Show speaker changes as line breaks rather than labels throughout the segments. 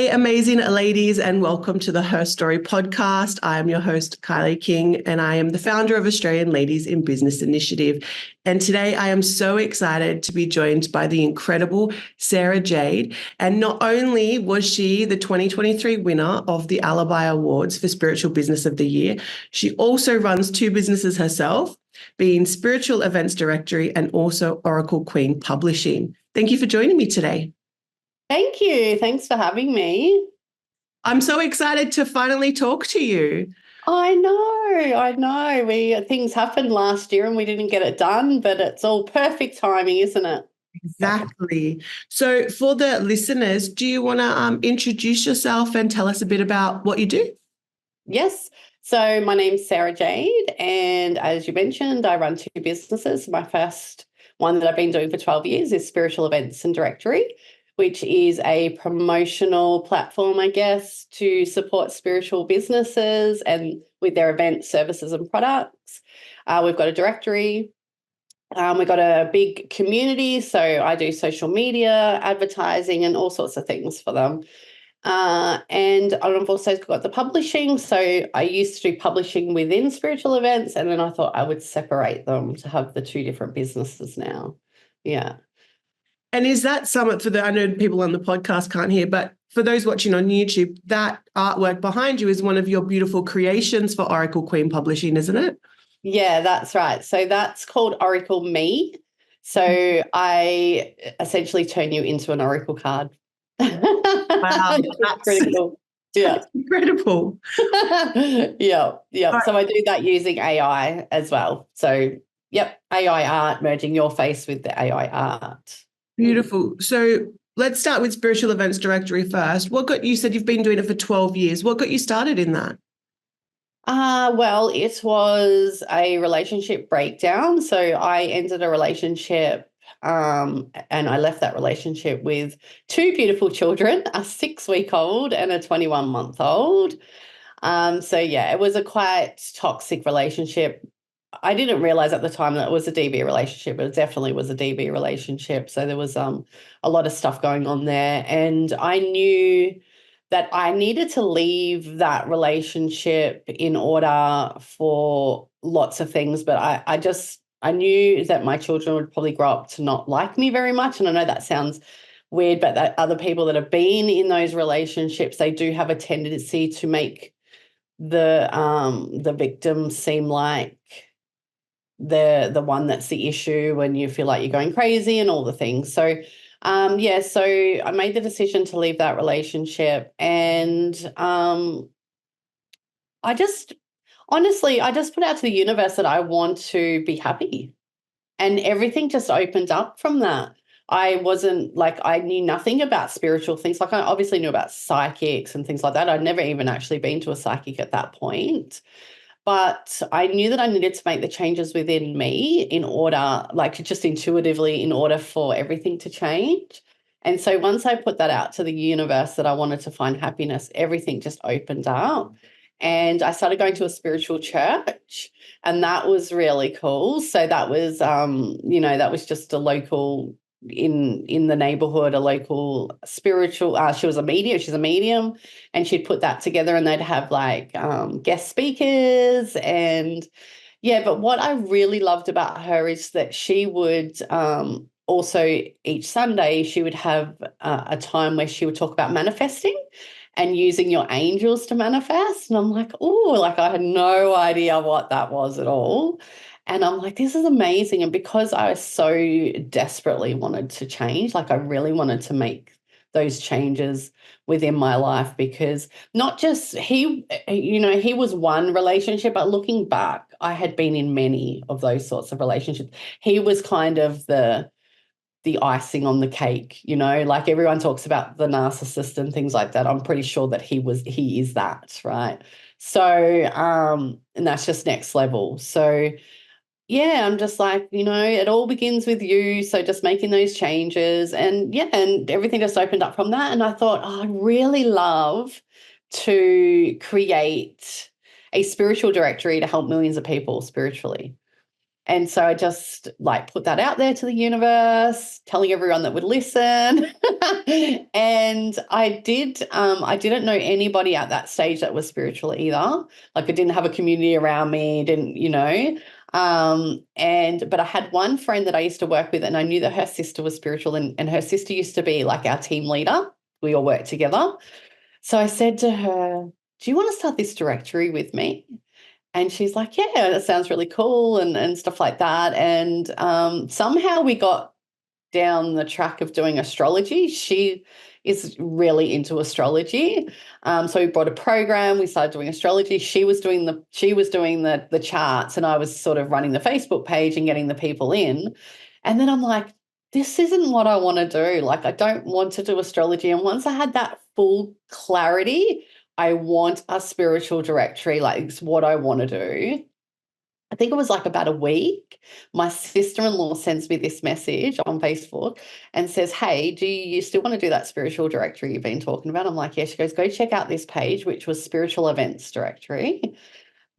Hey, amazing ladies, and welcome to the HerStory podcast. I am your host, Kylie King, and I am the founder of Australian Ladies in Business Initiative. And today I am so excited to be joined by the incredible Sarah Jade. And not only was she the 2023 winner of the ALIBI Awards for Spiritual Business of the Year, she also runs two businesses herself, being Spiritual Events Directory and also Oracle Queen Publishing. Thank you for joining me today.
Thank you. Thanks for having me.
I'm so excited to finally talk to you.
I know. Things happened last year and we didn't get it done, but it's all perfect timing, isn't it?
Exactly. So for the listeners, do you want to introduce yourself and tell us a bit about what you do?
Yes. So my name's Sarah Jade, and as you mentioned, I run two businesses. My first one that I've been doing for 12 years is Spiritual Events and Directory, which is a promotional platform, I guess, to support spiritual businesses and with their events, services and products. We've got a directory. We've got a big community, so I do social media, advertising and all sorts of things for them. And I've also got the publishing. So I used to do publishing within spiritual events, and then I thought I would separate them to have the two different businesses now. Yeah.
And is that somewhat for I know people on the podcast can't hear, but for those watching on YouTube, that artwork behind you is one of your beautiful creations for Oracle Queen Publishing, isn't it?
Yeah, that's right. So that's called Oracle Me. So I essentially turn you into an Oracle card.
Wow, that's
pretty cool. Yeah.
Incredible.
Yeah.
Right.
So I do that using AI as well. So, yep, AI art, merging your face with the AI art.
Beautiful. So let's start with Spiritual Events Directory first. You said you've been doing it for 12 years. What got you started in that?
Well, it was a relationship breakdown. So I ended a relationship and I left that relationship with two beautiful children, a 6-week-old and a 21-month-old. So yeah, it was a quite toxic relationship. I didn't realize at the time that it was a DB relationship, but it definitely was a DB relationship. So there was a lot of stuff going on there. And I knew that I needed to leave that relationship in order for lots of things. But I knew that my children would probably grow up to not like me very much. And I know that sounds weird, but that other people that have been in those relationships, they do have a tendency to make the victim seem like the one that's the issue when you feel like you're going crazy and all the things. So so I made the decision to leave that relationship, and I just put out to the universe that I want to be happy, and everything just opened up from that. I knew nothing about spiritual things. Like I obviously knew about psychics and things like that. I'd never even actually been to a psychic at that point. But I knew that I needed to make the changes within me in order, like just intuitively, in order for everything to change. And so once I put that out to the universe that I wanted to find happiness, everything just opened up. And I started going to a spiritual church, and that was really cool. So that was, that was just a local in the neighborhood, a local spiritual, she's a medium, and she'd put that together, and they'd have like guest speakers. And yeah, but what I really loved about her is that she would also each Sunday she would have a time where she would talk about manifesting and using your angels to manifest. And I'm like, oh, like I had no idea what that was at all. And I'm like, this is amazing. And because I so desperately wanted to change, like I really wanted to make those changes within my life, because not just he was one relationship, but looking back, I had been in many of those sorts of relationships. He was kind of the icing on the cake, like everyone talks about the narcissist and things like that. I'm pretty sure that he is that, right? So, and that's just next level. So, yeah, I'm just like, it all begins with you. So just making those changes, and everything just opened up from that. And I thought, I'd really love to create a spiritual directory to help millions of people spiritually. And so I just like put that out there to the universe, telling everyone that would listen. And I didn't know anybody at that stage that was spiritual either. Like I didn't have a community around me, but I had one friend that I used to work with, and I knew that her sister was spiritual, and her sister used to be like our team leader. We all worked together. So I said to her, do you want to start this directory with me? And she's like, yeah, that sounds really cool and stuff like that. And somehow we got down the track of doing astrology. She is really into astrology. So we brought a program, we started doing astrology. She was doing the charts, and I was sort of running the Facebook page and getting the people in. And then I'm like, this isn't what I want to do. Like, I don't want to do astrology. And once I had that full clarity, I want a spiritual directory, like it's what I want to do. I think it was like about a week. My sister-in-law sends me this message on Facebook and says, hey, do you still want to do that spiritual directory you've been talking about? I'm like, yeah. She goes, go check out this page, which was Spiritual Events Directory.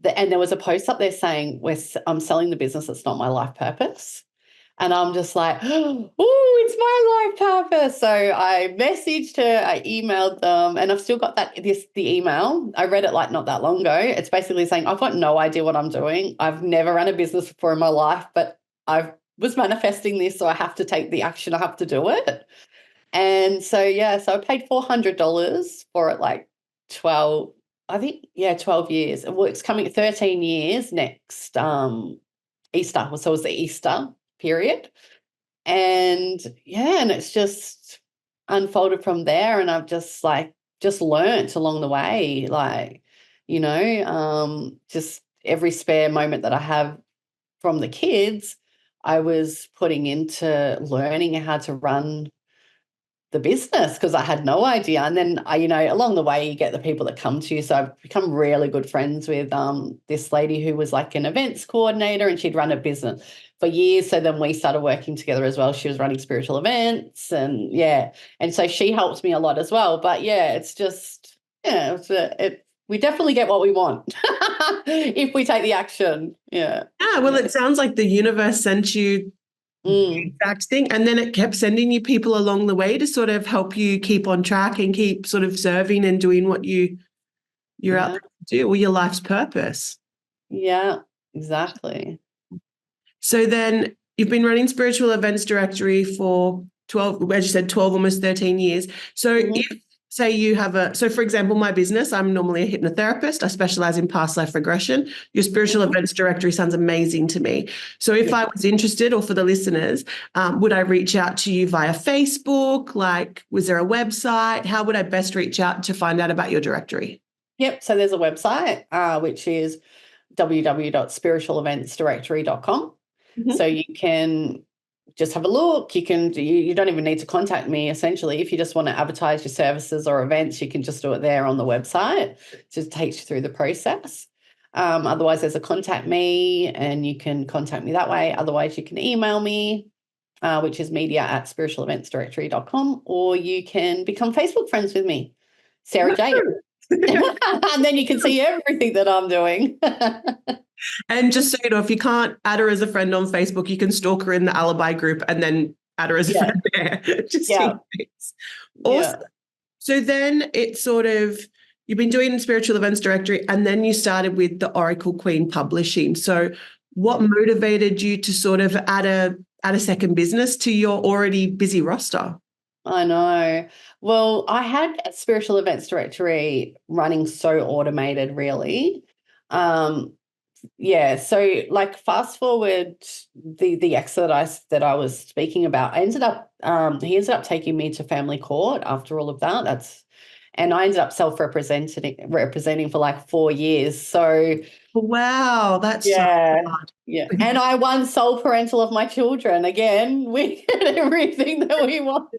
And there was a post up there saying, I'm selling the business. It's not my life purpose. And I'm just like, oh, it's my life purpose. So I messaged her, I emailed them, and I've still got the email. I read it like not that long ago. It's basically saying, I've got no idea what I'm doing. I've never run a business before in my life, but I was manifesting this, so I have to take the action. I have to do it. And so, so I paid $400 for it, like 12, 12 years. It's coming 13 years next Easter. So it was the Easter period. And and it's just unfolded from there. And I've just learnt along the way, just every spare moment that I have from the kids, I was putting into learning how to run the business because I had no idea. And then along the way you get the people that come to you. So I've become really good friends with this lady who was like an events coordinator, and she'd run a business for years. So then we started working together as well. She was running spiritual events, and so she helps me a lot as well. But it's just we definitely get what we want if we take the action.
Well, it sounds like the universe sent you the exact thing, and then it kept sending you people along the way to sort of help you keep on track and keep sort of serving and doing what you're out there to do, or your life's purpose.
Yeah, exactly.
So then you've been running Spiritual Events Directory for 12, as you said, 12, almost 13 years. So if, say you have so for example, my business, I'm normally a hypnotherapist. I specialize in past life regression. Your Spiritual Events Directory sounds amazing to me. So if I was interested, or for the listeners, would I reach out to you via Facebook? Like, was there a website? How would I best reach out to find out about your directory?
Yep. So there's a website, which is www.spiritualeventsdirectory.com. So you can just have a look. You don't even need to contact me, essentially. If you just want to advertise your services or events, you can just do it there on the website. It just takes you through the process. Otherwise, there's a contact me, and you can contact me that way. Otherwise, you can email me, which is media@spiritualeventsdirectory.com, or you can become Facebook friends with me, Sarah J. And then you can see everything that I'm doing.
And just so you know, if you can't add her as a friend on Facebook, you can stalk her in the ALIBI group and then add her as a friend there. Just in case. Awesome. So then it's sort of, you've been doing Spiritual Events Directory, and then you started with the Oracle Queen Publishing. So what motivated you to sort of add a second business to your already busy roster?
I know. Well, I had a Spiritual Events Directory running so automated, really. So like fast forward the ex that I was speaking about, he ended up taking me to family court after all of that. And I ended up representing for like 4 years. So
wow, that's so hard.
Yeah. And I won sole parental of my children. Again, we get everything that we want.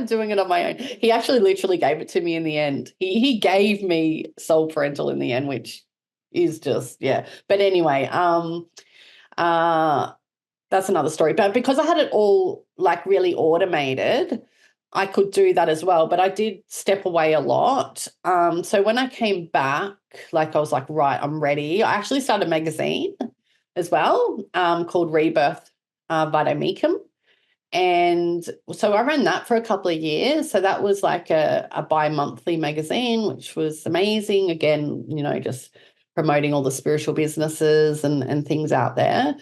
Doing it on my own. He actually literally gave it to me in the end. He gave me sole parental in the end, which is just, But anyway, that's another story. But because I had it all like really automated, I could do that as well. But I did step away a lot. So when I came back, like I was like, right, I'm ready. I actually started a magazine as well, called Rebirth Vitamecum. And so I ran that for a couple of years. So that was like a bi-monthly magazine, which was amazing. Again, just promoting all the spiritual businesses and things out there.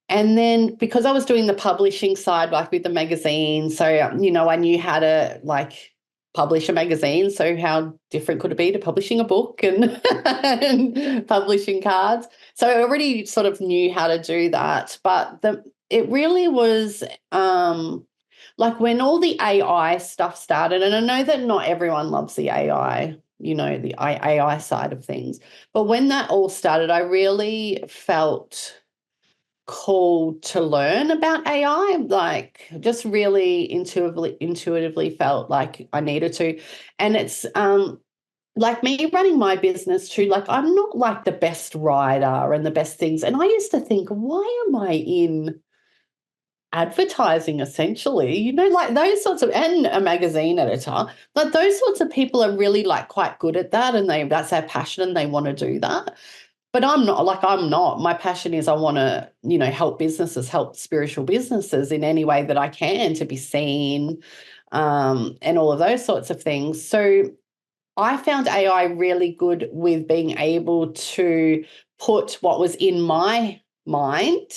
And then because I was doing the publishing side, like with the magazine, so, I knew how to publish a magazine. So how different could it be to publishing a book and, and publishing cards? So I already sort of knew how to do that. But it really was when all the AI stuff started, and I know that not everyone loves the AI, the AI side of things. But when that all started, I really felt called to learn about AI, just really intuitively felt like I needed to. And it's me running my business too, I'm not the best writer and the best things. And I used to think, why am I in advertising essentially? Those sorts of, and a magazine editor, those sorts of people are really quite good at that, and that's their passion and they want to do that. But I'm not. My passion is I want to, help businesses, help spiritual businesses in any way that I can to be seen, and all of those sorts of things. So I found AI really good with being able to put what was in my mind,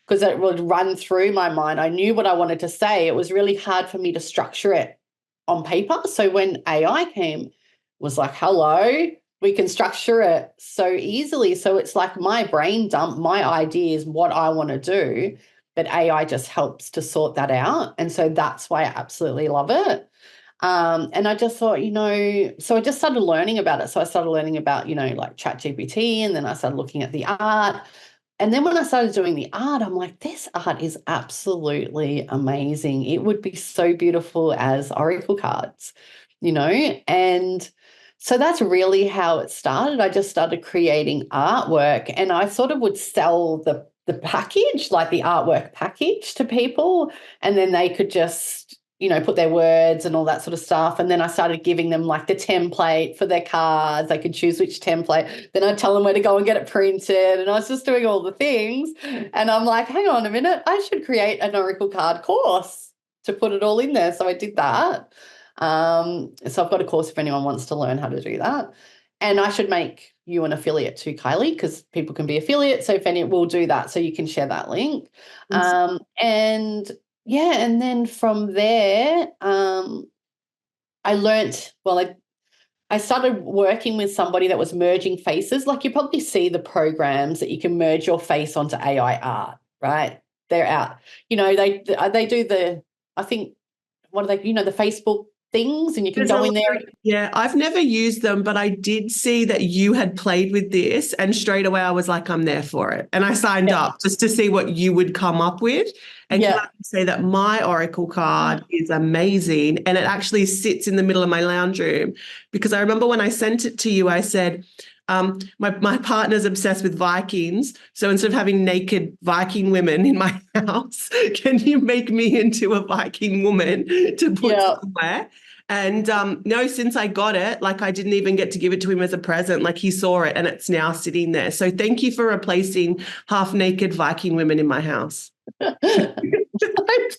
because it would run through my mind. I knew what I wanted to say. It was really hard for me to structure it on paper. So when AI came, it was like, hello, we can structure it so easily. So it's like my brain dump, my ideas, what I want to do, but AI just helps to sort that out. And so that's why I absolutely love it. And I just thought, so I just started learning about it. So I started learning about, ChatGPT, and then I started looking at the art. And then when I started doing the art, I'm like, this art is absolutely amazing. It would be so beautiful as oracle cards, and so that's really how it started. I just started creating artwork, and I sort of would sell the package, like the artwork package, to people, and then they could just, put their words and all that sort of stuff. And then I started giving them the template for their cards. They could choose which template. Then I'd tell them where to go and get it printed. And I was just doing all the things. And I'm like, hang on a minute, I should create an oracle card course to put it all in there. So I did that. So I've got a course if anyone wants to learn how to do that. And I should make you an affiliate too, Kylie, because people can be affiliates. So if any, we'll do that. So you can share that link. And then from there, I learnt, I started working with somebody that was merging faces. You probably see the programs that you can merge your face onto AI art, right? They're out. They do the, I think, what are they, the Facebook things, and you can go in there.
Yeah, I've never used them, but I did see that you had played with this, and straight away I was like, I'm there for it. And I signed up just to see what you would come up with. And can I say that my oracle card is amazing, and it actually sits in the middle of my lounge room, because I remember when I sent it to you, I said, my partner's obsessed with Vikings. So instead of having naked Viking women in my house, can you make me into a Viking woman to put somewhere? And no, since I got it, I didn't even get to give it to him as a present. He saw it, and it's now sitting there. So thank you for replacing half-naked Viking women in my house.
My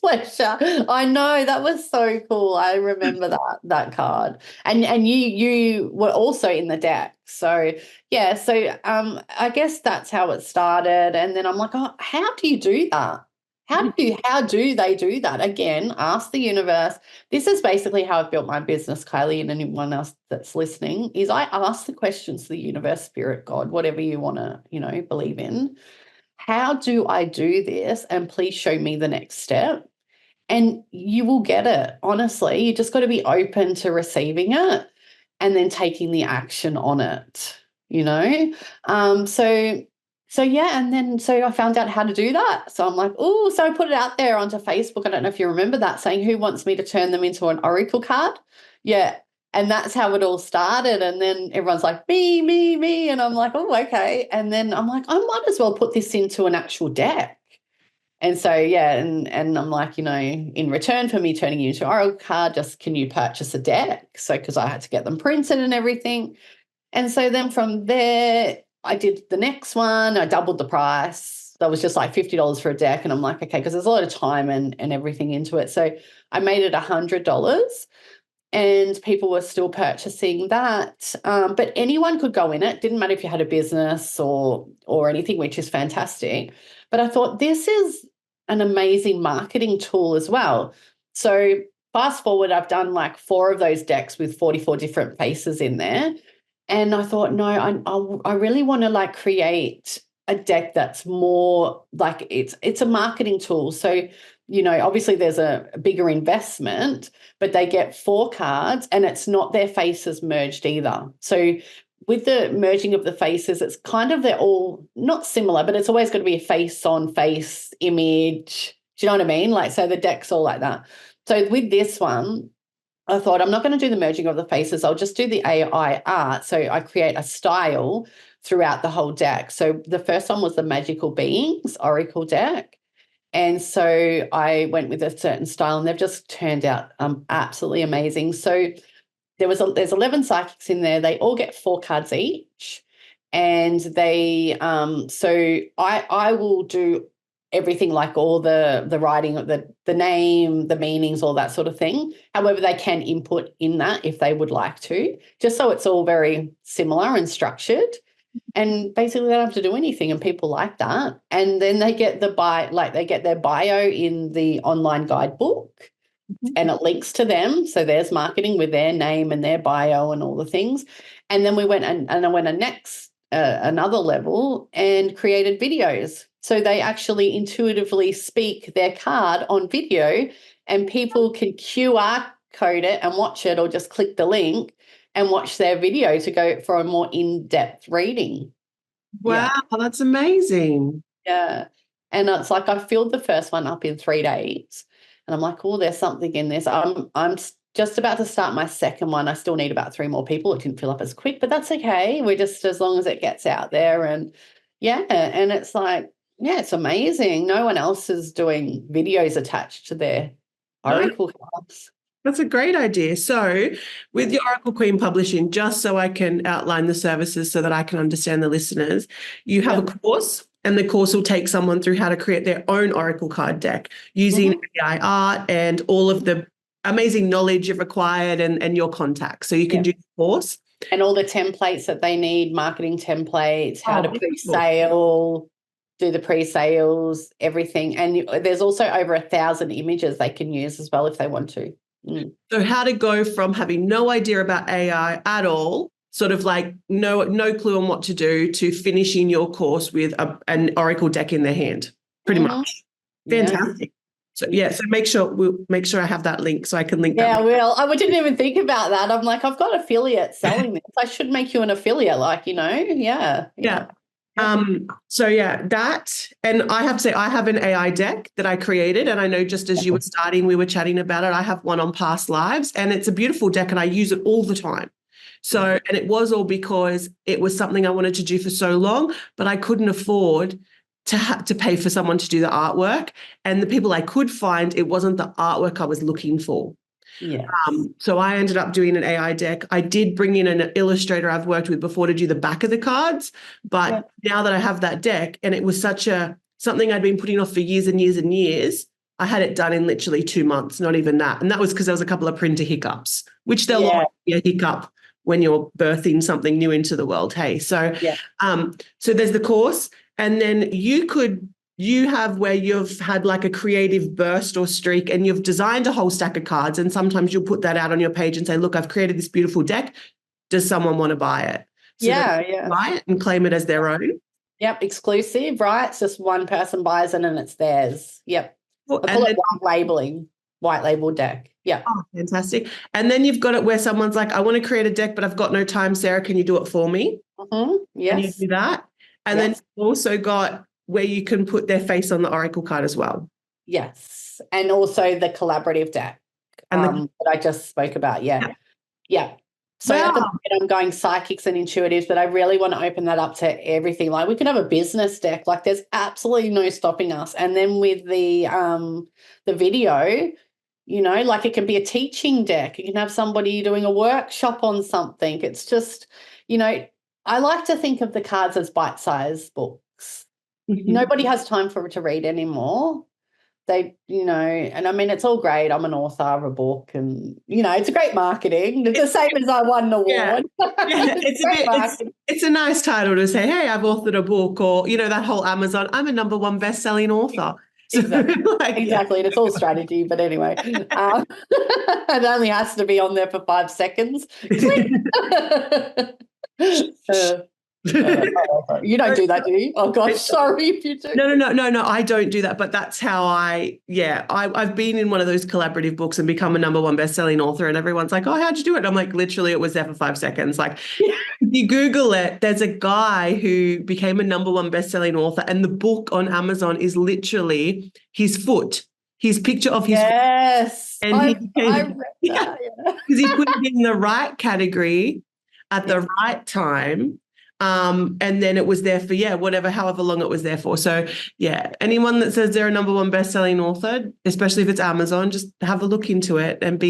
pleasure. I know, that was so cool. I remember that card, and you were also in the deck. So I guess that's how it started. And then I'm like, oh, how do you do that? How do they do that? Again, ask the universe. This is basically how I've built my business, Kylie, and anyone else that's listening, is I ask the questions to the universe, spirit, God, whatever you want to, believe in. How do I do this? And please show me the next step. And you will get it. Honestly, you just got to be open to receiving it and then taking the action on it, So I found out how to do that. So I'm like, oh, so I put it out there onto Facebook. I don't know if you remember that, saying, who wants me to turn them into an oracle card? Yeah. And that's how it all started. And then everyone's like, me, me, me. And I'm like, oh, okay. And then I'm like, I might as well put this into an actual deck. And so, and I'm like, in return for me turning you into an oracle card, just can you purchase a deck? So, because I had to get them printed and everything. And so then from there, I did the next one. I doubled the price. That was just like $50 for a deck. And I'm like, okay, because there's a lot of time and everything into it. So I made it $100 and people were still purchasing that. But anyone could go in it. Didn't matter if you had a business or anything, which is fantastic. But I thought this is an amazing marketing tool as well. So fast forward, I've done like 4 of those decks with 44 different faces in there. And I thought, no, I really want to like create a deck that's more like it's a marketing tool. So, obviously there's a bigger investment, but they get 4 cards and it's not their faces merged either. So with the merging of the faces, it's kind of, they're all not similar, but it's always going to be a face on face image. Do you know what I mean? Like, so the deck's all like that. So with this one, I thought I'm not going to do the merging of the faces. I'll just do the AI art. So I create a style throughout the whole deck. So the first one was the Magical Beings Oracle deck. And so I went with a certain style and they've just turned out absolutely amazing. So there's 11 psychics in there. They all get 4 cards each. And they so I will do everything, like all the writing of the name, the meanings, all that sort of thing. However, they can input in that if they would like to, just so it's all very similar and structured. And basically they don't have to do anything, and people like that. And then they get they get their bio in the online guidebook, and it links to them. So there's marketing with their name and their bio and all the things. And then we went and I went another level and created videos. So they actually intuitively speak their card on video, and people can QR code it and watch it, or just click the link and watch their video to go for a more in-depth reading.
Wow, that's amazing.
Yeah. And it's like I filled the first one up in 3 days. And I'm like, oh, there's something in this. I'm just about to start my second one. I still need about 3 more people. It didn't fill up as quick, but that's okay. We're just, as long as it gets out there. And and it's like, it's amazing. No one else is doing videos attached to their Oracle cards.
That's a great idea. So with your Oracle Queen Publishing, just so I can outline the services so that I can understand the listeners, you have a course, and the course will take someone through how to create their own Oracle card deck using AI art and all of the amazing knowledge you've acquired and your contacts. So you can do the course.
And all the templates that they need, marketing templates, how to pre-sale, do the pre-sales, everything. And there's also over 1,000 images they can use as well if they want to.
So how to go from having no idea about AI at all, sort of like no clue on what to do, to finishing your course with an Oracle deck in their hand, pretty much. Fantastic. So so make sure I have that link so I can link that.
Yeah, well, I didn't even think about that. I'm like, I've got affiliates selling this. I should make you an affiliate,
That, and I have to say, I have an AI deck that I created, and I know just as you were starting, we were chatting about it. I have one on past lives, and it's a beautiful deck, and I use it all the time. So, and it was all because it was something I wanted to do for so long, but I couldn't afford to pay for someone to do the artwork. And the people I could find, it wasn't the artwork I was looking for.
Yeah.
So I ended up doing an AI deck. I did bring in an illustrator I've worked with before to do the back of the cards, but now that I have that deck, and it was something I'd been putting off for years and years and years, I had it done in literally 2 months, not even that. And that was because there was a couple of printer hiccups, which there'll always be a hiccup when you're birthing something new into the world. Hey, so so there's the course, and then you have where you've had like a creative burst or streak, and you've designed a whole stack of cards, and sometimes you'll put that out on your page and say, look, I've created this beautiful deck. Does someone want to buy it? So buy it and claim it as their own.
Yep, exclusive, right? It's just one person buys it and it's theirs. Yep.
Well,
I call it white label deck. Yeah.
Oh, fantastic. And then you've got it where someone's like, I want to create a deck, but I've got no time. Sarah, can you do it for me?
Yes.
And you do that. And then you've also got where you can put their face on the Oracle card as well.
Yes. And also the collaborative deck that I just spoke about. Yeah. So at the moment I'm going psychics and intuitives, but I really want to open that up to everything. Like we can have a business deck. Like there's absolutely no stopping us. And then with the video, like it can be a teaching deck. You can have somebody doing a workshop on something. It's just, I like to think of the cards as bite-sized books.
Mhm.
Nobody has time to read anymore. They, and I mean, it's all great. I'm an author of a book and, it's a great marketing. It's the same as I won an award.
Yeah, it's a nice title to say, hey, I've authored a book, or, that whole Amazon, I'm a number one best-selling author. So,
Exactly. And it's all strategy. But anyway, it only has to be on there for 5 seconds. Click. You don't do that, do you? Oh gosh, sorry if you do.
No, I don't do that. But that's how I've been in one of those collaborative books and become a number one best-selling author, and everyone's like, oh, how'd you do it? I'm like, literally, it was there for 5 seconds. Like, if you Google it, there's a guy who became a number one best-selling author, and the book on Amazon is literally his foot, his picture of his foot.
Yes.
And
I read that,
because he put it in the right category at the right time. And then it was there for, however long it was there for. So, anyone that says they're a number one best-selling author, especially if it's Amazon, just have a look into it and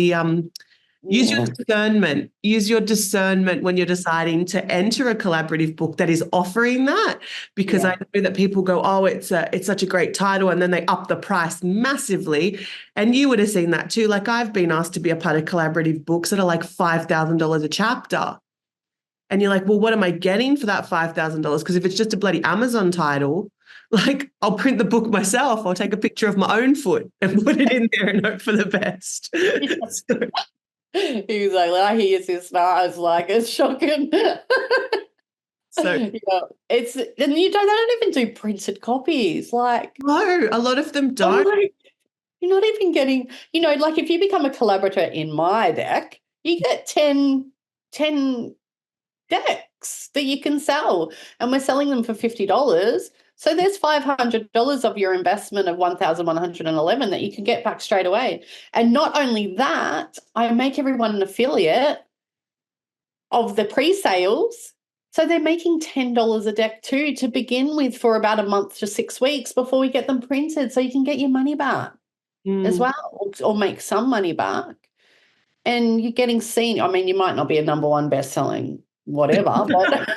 use your discernment. Use your discernment when you're deciding to enter a collaborative book that is offering that, because I know that people go, oh, it's such a great title, and then they up the price massively. And you would have seen that too. Like, I've been asked to be a part of collaborative books that are like $5,000 a chapter. And you're like, well, what am I getting for that $5,000? Because if it's just a bloody Amazon title, like, I'll print the book myself. I'll take a picture of my own foot and put it in there and hope for the best. So,
he was like, I hear this now. I was like, it's shocking.
So
it's, and they don't even do printed copies. Like,
no, a lot of them don't.
Like, you're not even getting, like, if you become a collaborator in my deck, you get 10 decks that you can sell, and we're selling them for $50. So there's $500 of your investment of 1,111 that you can get back straight away. And not only that, I make everyone an affiliate of the pre-sales. So they're making $10 a deck too, to begin with, for about a month to 6 weeks before we get them printed. So you can get your money back as well, or make some money back. And you're getting seen. I mean, you might not be a number one best-selling whatever, but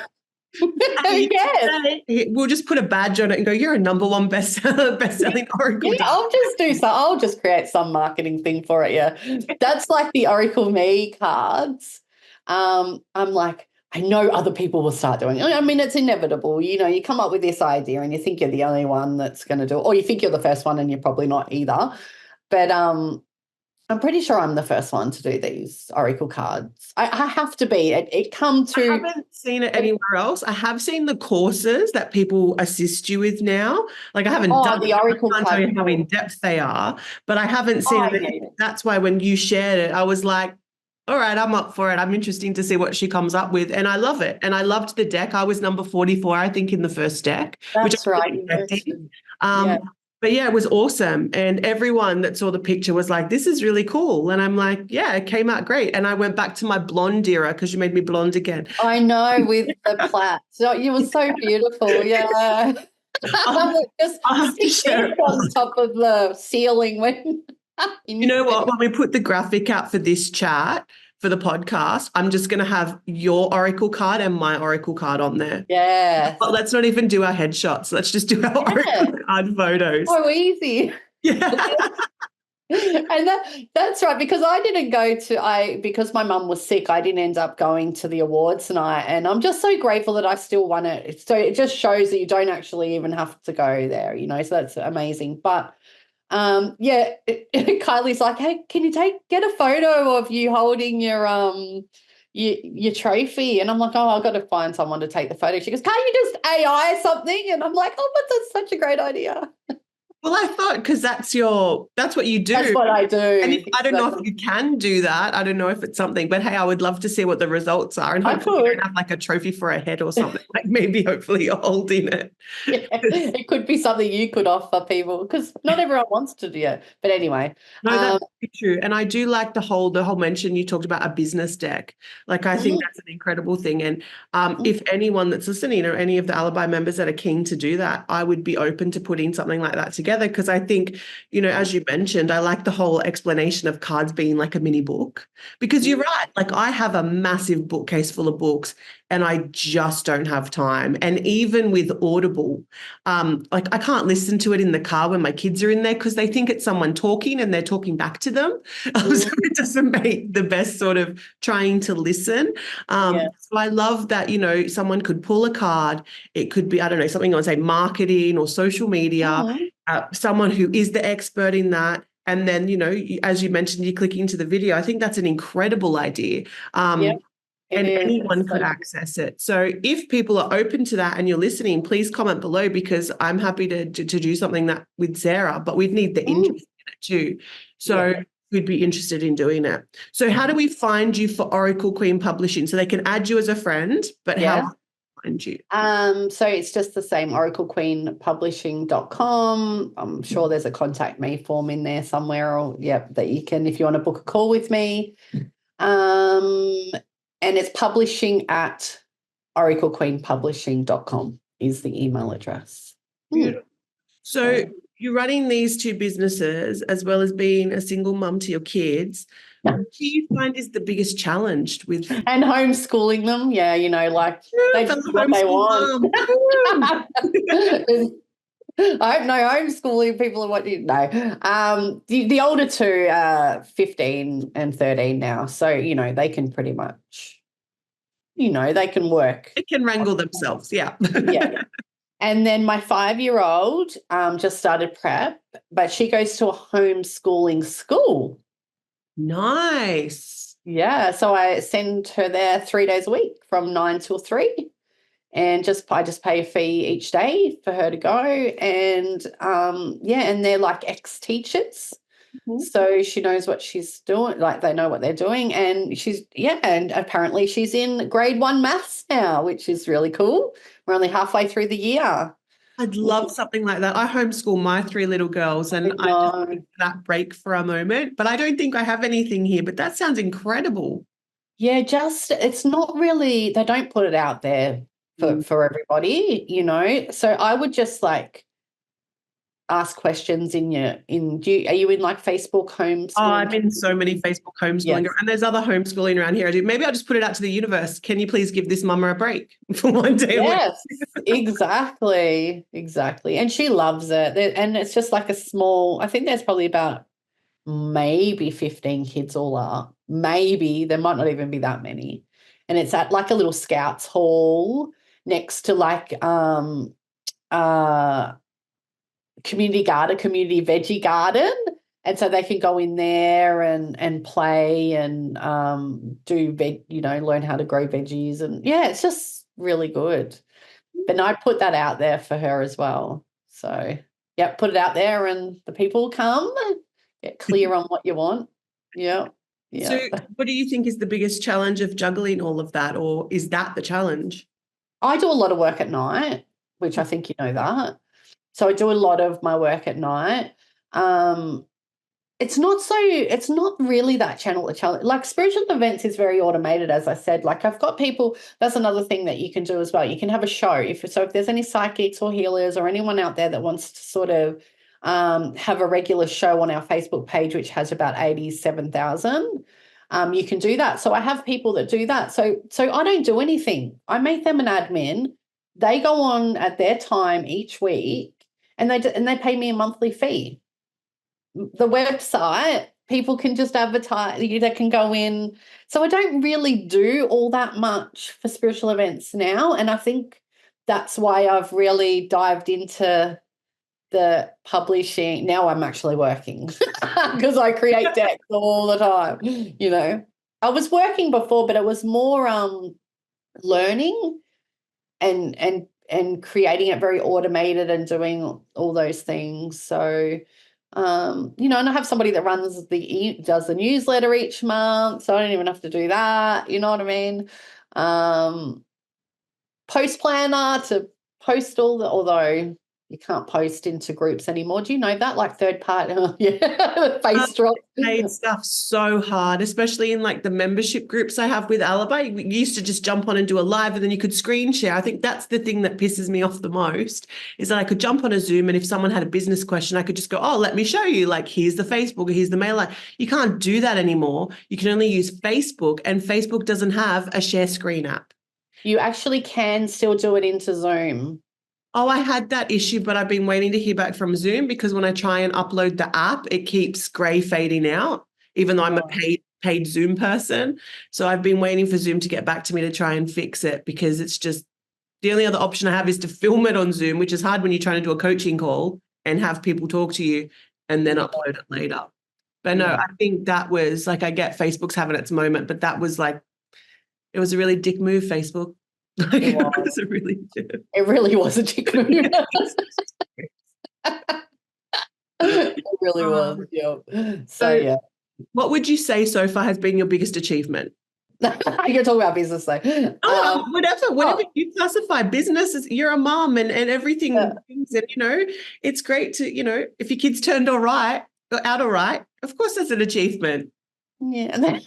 we'll just put a badge on it and go, you're a number one best-selling Oracle.
Yeah, I'll just create some marketing thing for it. Yeah. That's like the Oracle Me cards. I'm like, I know other people will start doing it. I mean, it's inevitable. You come up with this idea and you think you're the only one that's going to do it, or you think you're the first one and you're probably not either. But I'm pretty sure I'm the first one to do these Oracle cards. I have to be. I haven't
seen it anywhere else. I have seen the courses that people assist you with now. Like, I haven't done
the Oracle
cards. I can't tell you how in depth they are, but I haven't seen it.
Yeah.
That's why when you shared it, I was like, all right, I'm up for it. I'm interested to see what she comes up with. And I love it. And I loved the deck. I was number 44, I think, in the first deck.
That's right.
But yeah, it was awesome. And everyone that saw the picture was like, this is really cool. And I'm like, yeah, it came out great. And I went back to my blonde era because you made me blonde again.
I know, with the plait. So you were so beautiful. Yeah. Just stick on top of the ceiling when
you know what? When we put the graphic out for this chat, for the podcast, I'm just going to have your Oracle card and my Oracle card on there.
Yeah.
But let's not even do our headshots. Let's just do our Oracle card photos.
So easy.
Yeah.
And that's right, because I didn't because my mum was sick, I didn't end up going to the awards night, and I'm just so grateful that I still won it. So it just shows that you don't actually even have to go there, so that's amazing. But Kylie's like, hey, can you get a photo of you holding your trophy? And I'm like, oh, I've got to find someone to take the photo. She goes, can't you just AI something? And I'm like, oh, but that's such a great idea.
Well, I thought, because that's what you do.
That's what I do.
And I don't know if you can do that. I don't know if it's something, but hey, I would love to see what the results are. And hopefully you don't have like a trophy for a head or something. Like, maybe hopefully you're holding it.
Yeah, it could be something you could offer people, because not everyone wants to do it. But anyway.
No, that's true. And I do like the whole mention you talked about, a business deck. Like, I think that's an incredible thing. And if anyone that's listening, or any of the ALIBI members that are keen to do that, I would be open to putting something like that together, because I think, as you mentioned, I like the whole explanation of cards being like a mini book, because you're right. Like, I have a massive bookcase full of books, and I just don't have time. And even with Audible, like I can't listen to it in the car when my kids are in there because they think it's someone talking and they're talking back to them. So it doesn't make the best sort of trying to listen. So I love that, you know, someone could pull a card. It could be, I don't know, something on, say, marketing or social media, someone who is the expert in that. And then, you know, as you mentioned, you click into the video. I think that's an incredible idea. And anyone could access it. So if people are open to that and you're listening, please comment below, because I'm happy to do something that with Sarah, but we'd need the interest in it too. So we'd be interested in doing it. So how do we find you for Oracle Queen Publishing? So they can add you as a friend, but how do we find you?
So it's just the same, oraclequeenpublishing.com. I'm sure there's a contact me form in there somewhere, or that you can, if you want to book a call with me. And it's publishing at oraclequeenpublishing.com is the email address.
Beautiful. So you're running these two businesses as well as being a single mum to your kids. What do you find is the biggest challenge with
and homeschooling them? Yeah, you know, like they just do what they want. I hope no homeschooling people are watching. No, the older two are 15 and 13 now, so you know they can pretty much, you know, they can work.
They can wrangle themselves, yeah.
And then my 5-year-old just started prep, but she goes to a homeschooling school.
Nice.
Yeah, so I send her there 3 days a week from 9 till 3. And I just pay a fee each day for her to go. And and they're like ex-teachers. So she knows what she's doing, like they know what they're doing. And and apparently she's in grade 1 maths now, which is really cool. We're only halfway through the year.
I'd love something like that. I homeschool my 3 little girls, and I just need that break for a moment, but I don't think I have anything here, but that sounds incredible.
Yeah, it's not really, they don't put it out there for everybody, you know. So I would just like ask questions are you in like Facebook homeschooling?
Oh, I'm in so many Facebook homeschooling, and there's other homeschooling around here. Maybe I'll just put it out to the universe. Can you please give this mama a break for one day?
Yes, exactly. And she loves it. And it's just like a small, I think there's probably about maybe 15 kids all up. Maybe there might not even be that many. And it's at like a little scouts hall next to like community veggie garden, and so they can go in there and play and learn how to grow veggies, and it's just really good. And I put that out there for her as well. So put it out there and the people come, get clear on what you want. So
what do you think is the biggest challenge of juggling all of that, or is that the challenge?
I do a lot of work at night, which I think you know that. So I do a lot of my work at night. It's not really that challenge. Like spiritual events is very automated, as I said. Like I've got people, that's another thing that you can do as well. You can have a show. If there's any psychics or healers or anyone out there that wants to sort of have a regular show on our Facebook page, which has about 87,000, you can do that. So I have people that do that. So I don't do anything. I make them an admin. They go on at their time each week, and they pay me a monthly fee. The website, people can just advertise, they can go in. So I don't really do all that much for spiritual events now. And I think that's why I've really dived into the publishing. Now I'm actually working because I create decks all the time. You know, I was working before, but it was more learning and creating it very automated and doing all those things. So and I have somebody that does the newsletter each month, so I don't even have to do that. You know what I mean? Post planner to post although you can't post into groups anymore. Do you know that? Like third party, face drop.
Made stuff so hard, especially in like the membership groups I have with ALIBI. We used to just jump on and do a live and then you could screen share. I think that's the thing that pisses me off the most, is that I could jump on a Zoom and if someone had a business question, I could just go, oh, let me show you. Like, here's the Facebook, here's the mail. You can't do that anymore. You can only use Facebook, and Facebook doesn't have a share screen app.
You actually can still do it into Zoom.
Oh, I had that issue, but I've been waiting to hear back from Zoom because when I try and upload the app, it keeps grey fading out, even though I'm a paid Zoom person. So I've been waiting for Zoom to get back to me to try and fix it, because it's just the only other option I have is to film it on Zoom, which is hard when you're trying to do a coaching call and have people talk to you and then upload it later. But no, I think that was like, I get Facebook's having its moment, but that was like, it was a really dick move, Facebook. Like,
It was.
a really
It really was a dick move. It really was. Yeah. So yeah.
What would you say so far has been your biggest achievement?
You're talking about business though.
Whatever you classify business as, you're a mom and everything. And, it's great to, if your kids turned out all right, of course that's an achievement.
Yeah. They're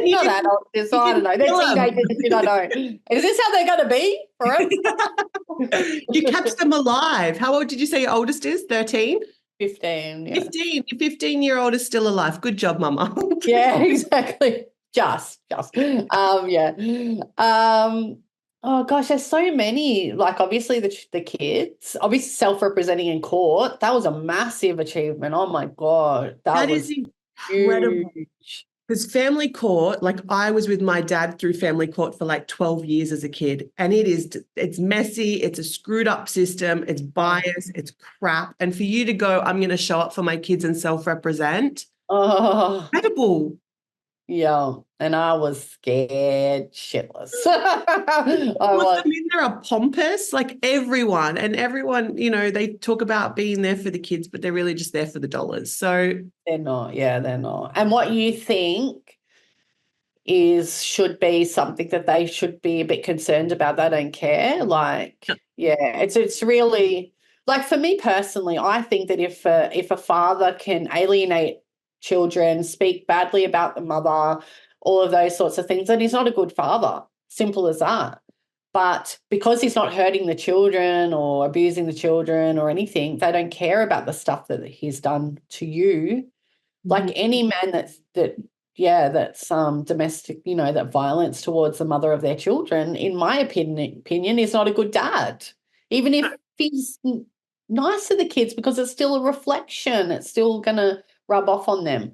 not adults, so I don't know. They're teenagers, I know. Is this how they're going to be forever?
You kept them alive. How old did you say your oldest is? 13?
15. Yeah.
15. Your 15-year-old is still alive. Good job, mama.
Yeah, exactly. Just. Yeah. Oh gosh, there's so many. Like obviously the kids, obviously self-representing in court. That was a massive achievement. Oh my God, that was incredible. Huge.
Because family court, like I was with my dad through family court for like 12 years as a kid, and it's messy, it's a screwed up system, it's biased, it's crap. And for you to go, I'm going to show up for my kids and self-represent, incredible.
Yeah, and I was scared shitless.
I mean, they're pompous, like everyone, they talk about being there for the kids, but they're really just there for the dollars. So
they're not. Yeah, they're not. And what you think should be something that they should be a bit concerned about. They don't care. Like, it's really, like, for me personally, I think that if a father can alienate children, speak badly about the mother, all of those sorts of things, then he's not a good father. Simple as that. But because he's not hurting the children or abusing the children or anything, they don't care about the stuff that he's done to you. Mm-hmm. Like any man that's domestic, that violence towards the mother of their children, in my opinion, is not a good dad. Even if he's nice to the kids, because it's still a reflection. It's still going to rub off on them.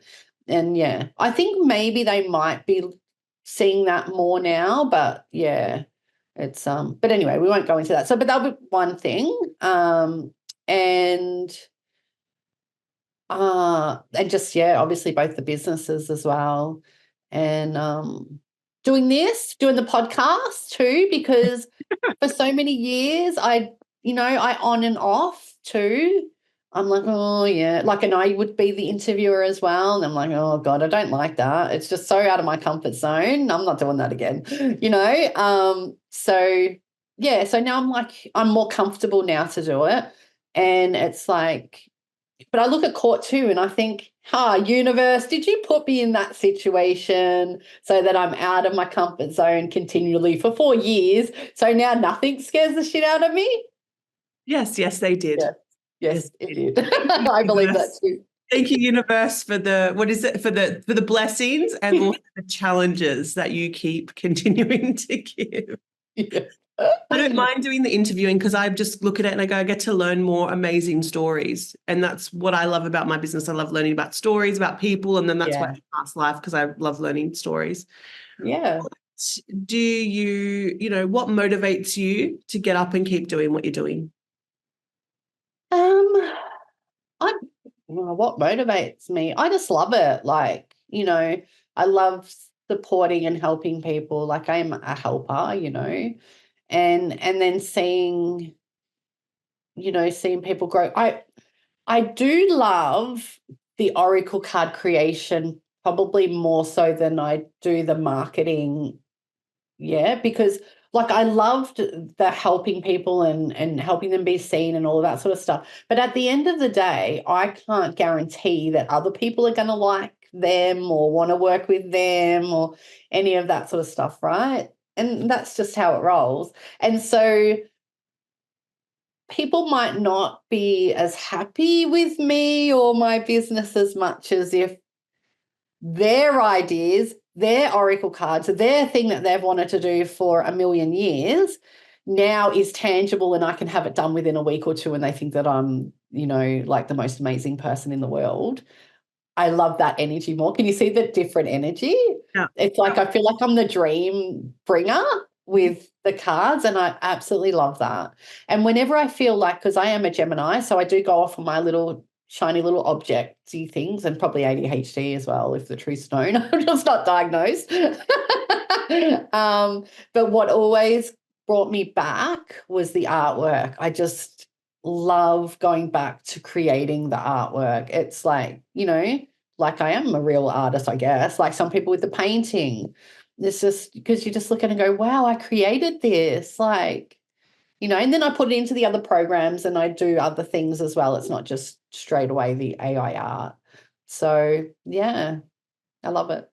And I think maybe they might be seeing that more now, but it's but anyway, we won't go into that. So, but that'll be one thing. And just obviously both the businesses as well, and doing the podcast too, because for so many years I on and off too. I'm like, oh yeah, like, and I would be the interviewer as well, and I'm like, oh God, I don't like that. It's just so out of my comfort zone. I'm not doing that again, So now I'm like, I'm more comfortable now to do it, and it's like. But I look at court too and I think, universe, did you put me in that situation so that I'm out of my comfort zone continually for 4 years? So now nothing scares the shit out of me?
Yes, they did.
Yes, it did. I believe that too.
Thank you, universe, for the blessings and also the challenges that you keep continuing to give. Yeah. I don't mind doing the interviewing because I just look at it and I go, I get to learn more amazing stories. And that's what I love about my business. I love learning about stories, about people. And then that's why I pass life, because I love learning stories.
Yeah.
Do you, what motivates you to get up and keep doing what you're doing?
What motivates me? I just love it. Like, I love supporting and helping people. Like, I'm a helper, and then seeing people grow. I do love the oracle card creation probably more so than I do the marketing. Yeah, because like I loved the helping people and helping them be seen and all of that sort of stuff. But at the end of the day, I can't guarantee that other people are going to like them or want to work with them or any of that sort of stuff, right? And that's just how it rolls. And so people might not be as happy with me or my business as much as if their ideas their oracle cards, their thing that they've wanted to do for a million years now is tangible, and I can have it done within a week or two, and they think that I'm, like the most amazing person in the world. I love that energy more. Can you see the different energy?
Yeah.
It's like I feel like I'm the dream bringer with the cards, and I absolutely love that. And whenever I feel like, because I am a Gemini, so I do go off on my little shiny little objecty things, and probably ADHD as well, if the truth's known. I'm just not diagnosed. But what always brought me back was the artwork. I just love going back to creating the artwork. It's like, like I am a real artist, I guess, like some people with the painting. It's just because you just look at it and go, wow, I created this. Like, and then I put it into the other programs and I do other things as well. It's not just straight away the AI art. So, yeah, I love it.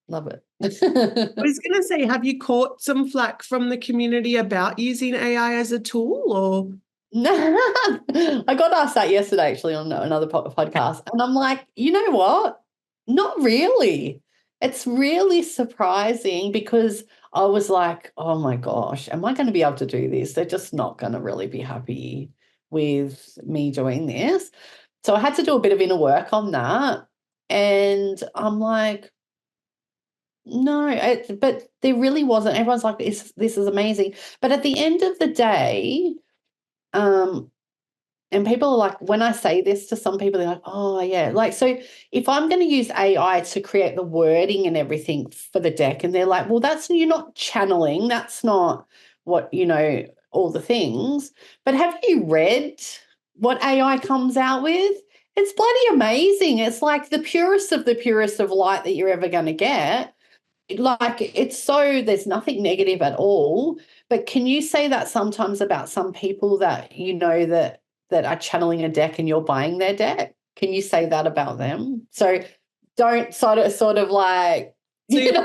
Love it.
I was going to say, have you caught some flack from the community about using AI as a tool, or?
No, I got asked that yesterday actually on another podcast, and I'm like, you know what? Not really. It's really surprising because I was like, oh my gosh, am I going to be able to do this? They're just not going to really be happy with me doing this. So I had to do a bit of inner work on that. And I'm like, no, but there really wasn't. Everyone's like, this is amazing. But at the end of the day, and people are like, when I say this to some people, they're like, oh, yeah. Like, so if I'm going to use AI to create the wording and everything for the deck, and they're like, well, you're not channeling. That's not what, all the things. But have you read what AI comes out with? It's bloody amazing. It's like the purest of light that you're ever going to get. Like, there's nothing negative at all. But can you say that sometimes about some people that that are channeling a deck and you're buying their deck? Can you say that about them? So don't sort of like,
So you're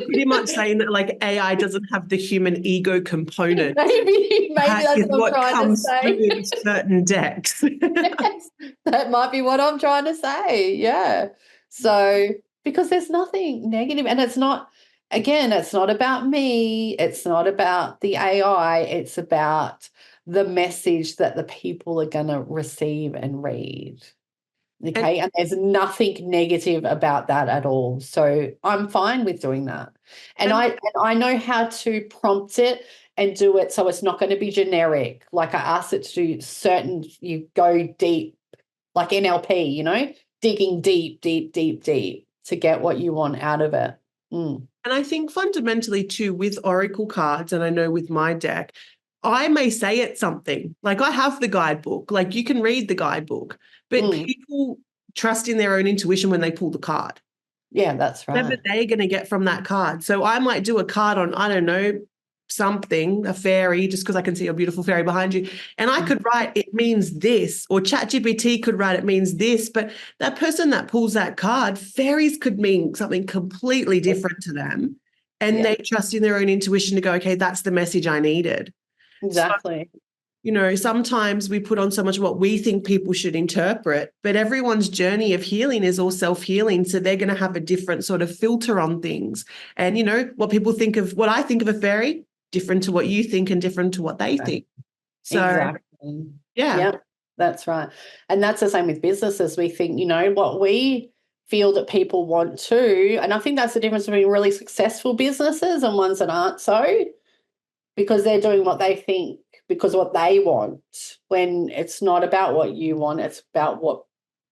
pretty much saying that like AI doesn't have the human ego component.
Maybe that's what I'm trying
comes
to say.
through certain decks.
Yes, that might be what I'm trying to say. Yeah. So because there's nothing negative, and it's not about me. It's not about the AI. It's about the message that the people are going to receive and read. Okay. And there's nothing negative about that at all. So I'm fine with doing that. And I know how to prompt it and do it so it's not going to be generic. Like I asked it to do you go deep, like NLP, digging deep, deep, deep, deep to get what you want out of it.
And I think fundamentally too, with Oracle cards, and I know with my deck, I may say it's something. Like I have the guidebook, like you can read the guidebook, but people trust in their own intuition when they pull the card.
Yeah, that's right.
Whatever they're going to get from that card. So I might do a card on, I don't know, something, a fairy, just because I can see a beautiful fairy behind you. And I could write, it means this, or ChatGPT could write, it means this. But that person that pulls that card, fairies could mean something completely different to them. And they trust in their own intuition to go, okay, that's the message I needed.
Exactly.
So, sometimes we put on so much what we think people should interpret, but everyone's journey of healing is all self-healing. So they're going to have a different sort of filter on things. And, what I think of a fairy, different to what you think and different to what they think. So,
exactly.
Yeah,
that's right. And that's the same with businesses. We think, what we feel that people want to, and I think that's the difference between really successful businesses and ones that aren't so, because they're doing what they think because what they want, when it's not about what you want, it's about what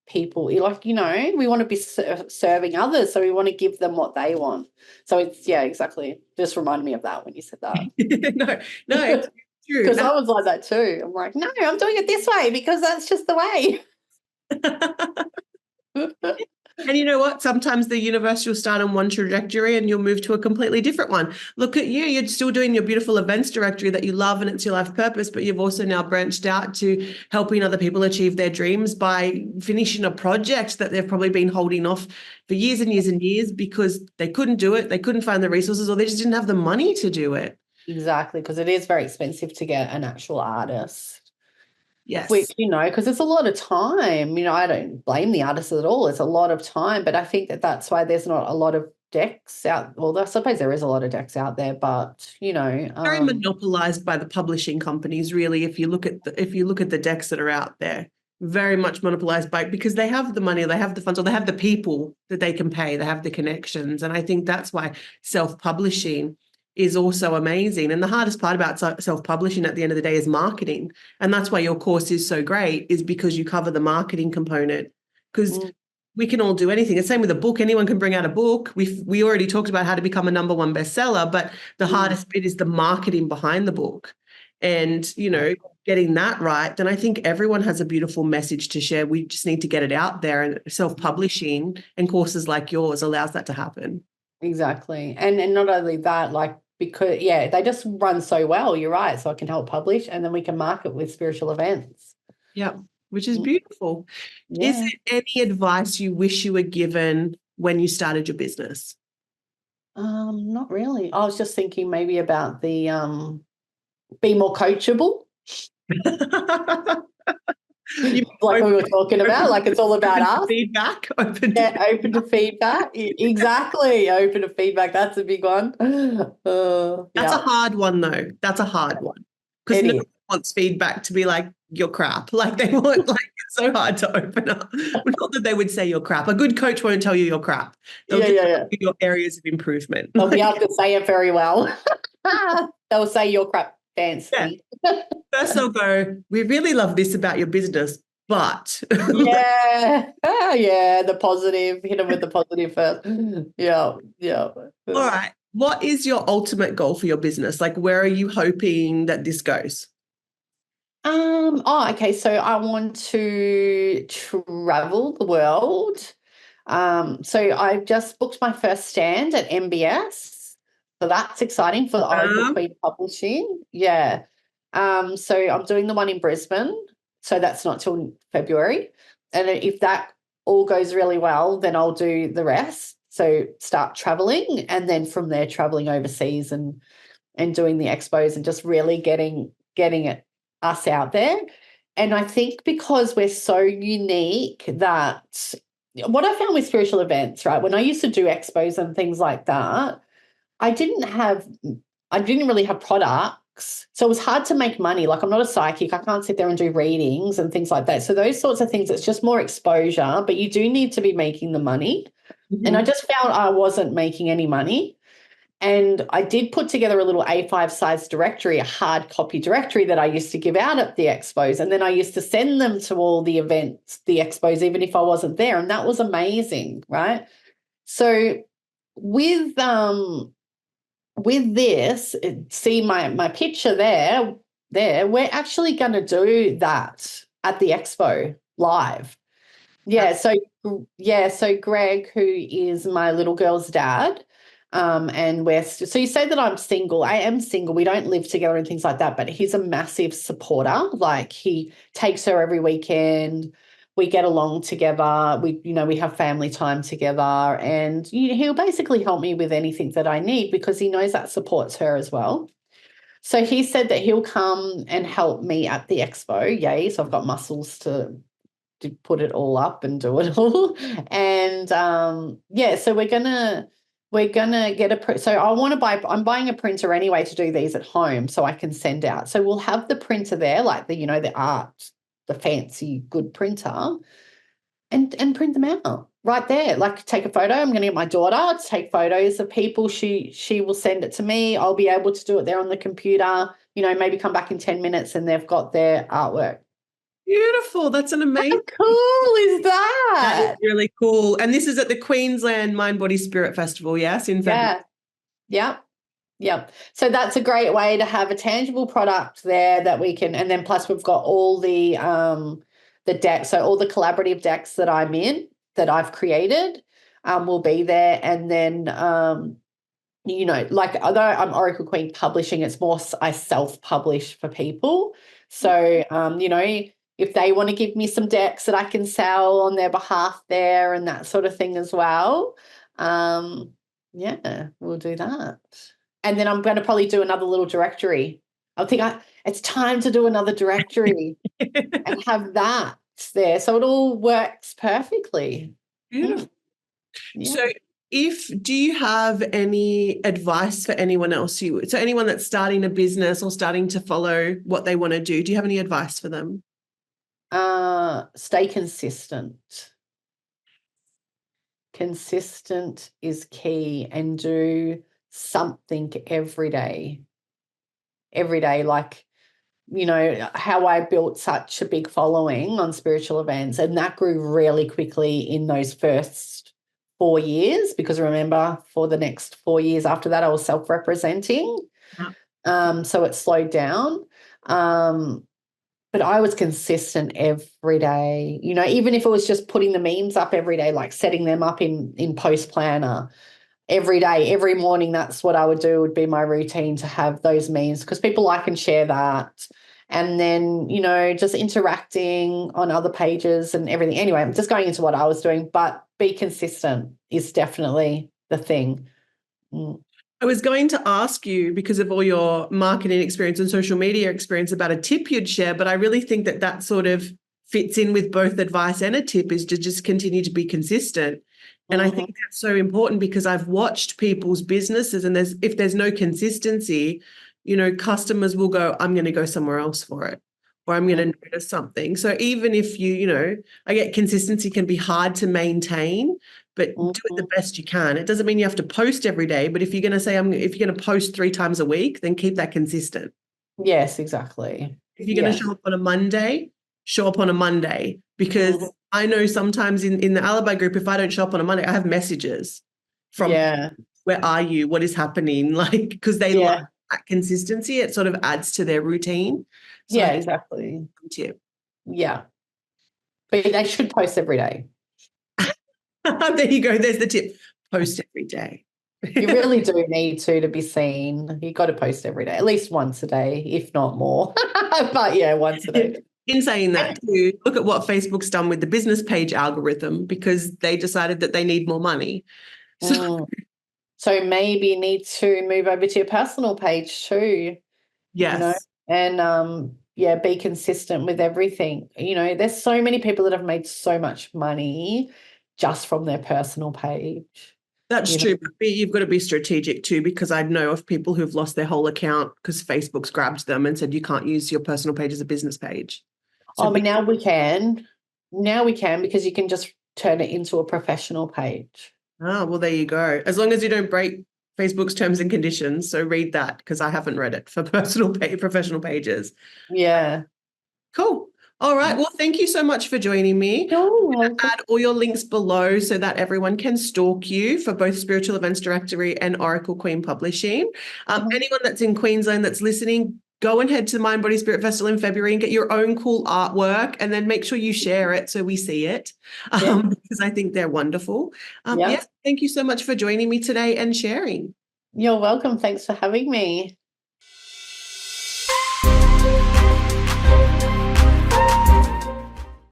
people like, we want to be serving others, so we want to give them what they want. So it's exactly, just reminded me of that when you said that.
no, it's true,
because I was like that too. I'm like, no, I'm doing it this way because that's just the way.
And you know what? Sometimes the universe, you'll start on one trajectory and you'll move to a completely different one. Look at you. You're still doing your beautiful events directory that you love and it's your life purpose, but you've also now branched out to helping other people achieve their dreams by finishing a project that they've probably been holding off for years and years and years because they couldn't do it. They couldn't find the resources, or they just didn't have the money to do it.
Exactly, because it is very expensive to get an actual artist.
Yes.
Which, because it's a lot of time. I don't blame the artists at all. It's a lot of time, but I think that that's why there's not a lot of decks out. Well, I suppose there is a lot of decks out there, but
Very monopolized by the publishing companies, really. If you look at the decks that are out there, very much monopolized by, because they have the money, they have the funds, or they have the people that they can pay, they have the connections. And I think that's why self-publishing is also amazing. And the hardest part about self-publishing at the end of the day is marketing. And that's why your course is so great, is because you cover the marketing component. Because we can all do anything. It's the same with a book. Anyone can bring out a book. We already talked about how to become a #1 bestseller, but the hardest bit is the marketing behind the book. And, getting that right, then I think everyone has a beautiful message to share. We just need to get it out there, and self-publishing and courses like yours allows that to happen.
Exactly. And not only that, like, because, they just run so well. You're right. So I can help publish, and then we can market with spiritual events.
Yeah. Which is beautiful.
Yeah.
Is there any advice you wish you were given when you started your business?
Not really. I was just thinking maybe about the be more coachable. Like we were talking about, like it's all about us.
Feedback.
Open to feedback. Exactly. Open to feedback. That's a big one.
That's a hard one, though. That's a hard one. Because no one wants feedback to be like, you're crap. Like they want, like, it's so hard to open up. Not that they would say you're crap. A good coach won't tell you you're crap. They'll tell you your areas of improvement.
They'll be able to say it very well. They'll say you're crap. Fancy.
Yeah. First they'll go, we really love this about your business, but.
Yeah. The positive. Hit them with the positive first. Yeah.
All right. What is your ultimate goal for your business? Like, where are you hoping that this goes?
Okay. So I want to travel the world. So I've just booked my first stand at MBS. So that's exciting for the Oracle Queen Publishing. Yeah. So I'm doing the one in Brisbane. So that's not till February. And if that all goes really well, then I'll do the rest. So start traveling, and then from there traveling overseas and doing the expos and just really getting us out there. And I think because we're so unique, that what I found with spiritual events, right, when I used to do expos and things like that, I didn't really have products. So it was hard to make money. Like, I'm not a psychic. I can't sit there and do readings and things like that. So those sorts of things, it's just more exposure, but you do need to be making the money. Mm-hmm. And I just found I wasn't making any money. And I did put together a little A5 size directory, a hard copy directory that I used to give out at the expos. And then I used to send them to all the events, the expos, even if I wasn't there. And that was amazing, right? So with this, see my picture there, we're actually going to do that at the expo live. So Greg, who is my little girl's dad, and so you say that I'm single. I am single. We don't live together and things like that, but he's a massive supporter. Like, he takes her every weekend. We get along together. We have family time together, and he'll basically help me with anything that I need, because he knows that supports her as well. So he said that he'll come and help me at the expo. Yay. So I've got muscles to put it all up and do it all. And so we're gonna get so I'm buying a printer anyway to do these at home so I can send out. So we'll have the printer there, like the art, the fancy good printer, and print them out right there. Like, take a photo. I'm going to get my daughter to take photos of people. She will send it to me. I'll be able to do it there on the computer, maybe come back in 10 minutes and they've got their artwork.
Beautiful. That's an amazing.
How cool is that?
That is really cool. And this is at the Queensland Mind Body Spirit Festival, yes? In February.
Yeah. Yep. So that's a great way to have a tangible product there that we can, and then plus we've got all the decks, so all the collaborative decks that I'm in, that I've created, will be there. And then, like, although I'm Oracle Queen Publishing, it's more I self-publish for people. So, if they want to give me some decks that I can sell on their behalf there and that sort of thing as well, we'll do that. And then I'm going to probably do another little directory. It's time to do another directory and have that there. So it all works perfectly.
Beautiful. Yeah. So Do you have any advice for anyone else so anyone that's starting a business or starting to follow what they want to do you have any advice for them?
Stay consistent. Consistent is key, and do something every day. Every day, like, how I built such a big following on spiritual events, and that grew really quickly in those first 4 years, because remember, for the next 4 years after that, I was self-representing. So it slowed down. But I was consistent every day, even if it was just putting the memes up every day, like setting them up in Post Planner every day, every morning. That's what I would do, would be my routine, to have those memes, because people like and share that. And then, just interacting on other pages and everything. Anyway, I'm just going into what I was doing, but be consistent is definitely the thing.
I was going to ask you, because of all your marketing experience and social media experience, about a tip you'd share, but I really think that sort of fits in with both advice and a tip, is to just continue to be consistent. And I think that's so important, because I've watched people's businesses, and if there's no consistency, customers will go, I'm going to go somewhere else for it, or I'm going to notice something. So even if I get consistency can be hard to maintain, but do it the best you can. It doesn't mean you have to post every day, but if you're going to say, if you're going to post 3 times a week, then keep that consistent.
Yes, exactly.
If you're going to show up on a Monday, show up on a Monday, because I know sometimes in the ALIBI group, if I don't show up on a Monday, I have messages from, where are you? What is happening? Like, because they like that consistency. It sort of adds to their routine. So
exactly.
Tip.
Yeah. But they should post every day.
There you go. There's the tip. Post every day.
You really do need to be seen. You got to post every day, at least once a day, if not more. But yeah, once a day.
In saying that, too, look at what Facebook's done with the business page algorithm, because they decided that they need more money.
So maybe you need to move over to your personal page too.
Yes.
And be consistent with everything. There's so many people that have made so much money just from their personal page.
That's true, but you've got to be strategic too, because I know of people who've lost their whole account because Facebook's grabbed them and said you can't use your personal page as a business page.
So but now we can. Now we can, because you can just turn it into a professional page.
Ah, well, there you go. As long as you don't break Facebook's terms and conditions. So read that, because I haven't read it for professional pages.
Yeah.
Cool. All right. Well, thank you so much for joining me. I'll add all your links below so that everyone can stalk you for both Spiritual Events Directory and Oracle Queen Publishing. Anyone that's in Queensland that's listening, go and head to the Mind Body Spirit Festival in February and get your own cool artwork, and then make sure you share it so we see it, because I think they're wonderful. Yes, thank you so much for joining me today and sharing.
You're welcome. Thanks for having me.